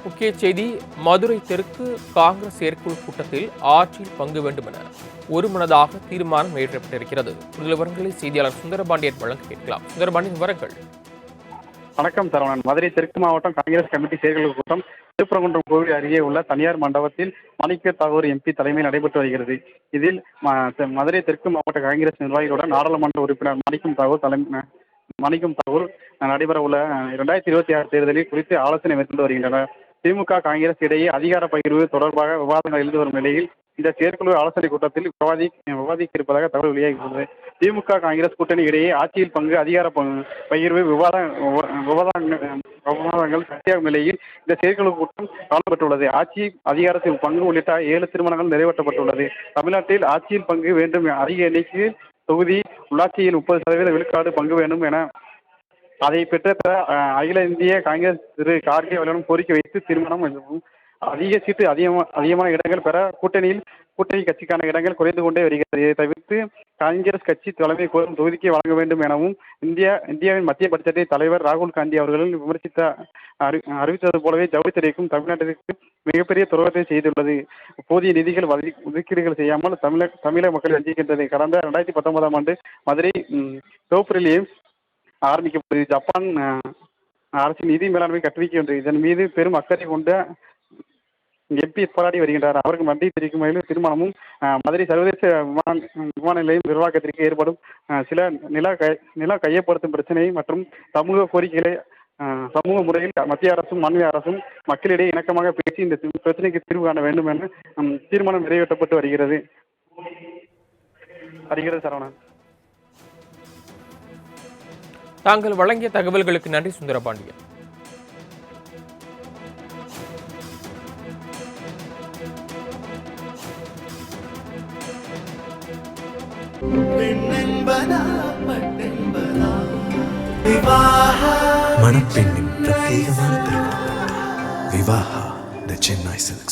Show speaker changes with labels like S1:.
S1: முக்கிய செய்தி மதுரை தெற்கு காங்கிரஸ் செயற்குழு கூட்டத்தில் ஆட்சியில் பங்கு வேண்டும் என ஒருமனதாக தீர்மானம் நிறைவேற்றப்பட்டிருக்கிறது. விவரங்களை செய்தியாளர் சுந்தரபாண்டியன் வழங்க கேட்கலாம். சுந்தரபாண்டியன் விவரங்கள்.
S2: வணக்கம் சரவணன். மதுரை தெற்கு மாவட்டம் காங்கிரஸ் கமிட்டி செயற்குழு கூட்டம் திருப்பரங்குன்றம் கோவில் அருகே உள்ள தனியார் மண்டபத்தில் மாணிக்க தாகூர் எம்பி தலைமையில் நடைபெற்று வருகிறது. இதில் மதுரை தெற்கு மாவட்ட காங்கிரஸ் நிர்வாகிகளுடன் நாடாளுமன்ற உறுப்பினர் மாணிக்கம் தாகூர் நடைபெற உள்ள 2026 தேர்தலில் குறித்து ஆலோசனை மேற்கொண்டு வருகின்றனர். திமுக காங்கிரஸ் இடையே அதிகார பகிர்வு தொடர்பாக விவாதங்கள் எழுந்து வரும் நிலையில் இந்த செயற்குழு ஆலோசனை கூட்டத்தில் விவாதிக்க இருப்பதாக தகவல் வெளியாகியுள்ளது. திமுக காங்கிரஸ் கூட்டணி இடையே ஆட்சியில் பங்கு, அதிகார பகிர்வு விவாதங்கள் சர்ச்சையாகும் நிலையில் இந்த செயற்குழு கூட்டம் கவனப்பட்டுள்ளது. ஆட்சி அதிகாரத்தில் பங்கு உள்ளிட்ட 7 தீர்மானங்கள் நிறைவேற்றப்பட்டுள்ளது. தமிழ்நாட்டில் ஆட்சியில் பங்கு வேண்டும், அதிக எண்ணிக்கை தொகுதி, உள்ளாட்சியில் 30% விழுக்காடு பங்கு வேண்டும் என அதை பெற்ற அகில இந்திய காங்கிரஸ் திரு கார்கே அவர்களிடம் கோரிக்கை வைத்து தீர்மானம் அதிக சீட்டு அதிகமான இடங்கள் பெற கூட்டணி கட்சிக்கான இடங்கள் குறைந்து கொண்டே வருகிறது. இதை தவிர்த்து காங்கிரஸ் கட்சி தலைமை கோரும் தொகுதிக்கு வழங்க வேண்டும் எனவும் இந்தியாவின் மத்திய பட்ஜெட்டை தலைவர் ராகுல் காந்தி அவர்கள் அறிவித்தது போலவே ஜவுளித்துறைக்கும் தமிழ்நாட்டிற்கு மிகப்பெரிய துரோகத்தை செய்துள்ளது. போதிய நிதிகள் ஒதுக்கீடுகள் செய்யாமல் தமிழக மக்கள் வஞ்சிக்கின்றது. கடந்த 2019 ஆண்டு மதுரை தோப்பூரிலேயே ஆரம்பிக்கப்பட்டது. ஜப்பான் அரசின் நிதி மேலாண்மை கற்பிக்கின்றது. இதன் மீது பெரும் அக்கறை கொண்ட எம்பி போராடி வருகின்றார். அவருக்கு நன்றி தெரிவிக்கும் வகையில் தீர்மானமும் மதுரை சர்வதேச விமான நிலையம் நிர்வாகத்திற்கு ஏற்படும் சில நில கையப்படுத்தும் பிரச்சனை மற்றும் சமூக கோரிக்கைகளை சமூக முறையில் மத்திய அரசும் மாநில அரசும் மக்களிடையே இணக்கமாக பேசி இந்த பிரச்சனைக்கு தீர்வு காண வேண்டும் என தீர்மானம் நிறைவேற்றப்பட்டு வருகிறது. சரவணன்.
S1: தாங்கள் வழங்கிய தகவல்களுக்கு நன்றி சுந்தரபாண்டியன்.
S3: மணப்பெண்ணின் பிரத்யேகமான திருமணம் விவாஹா தி சென்னை சில்க்ஸ்.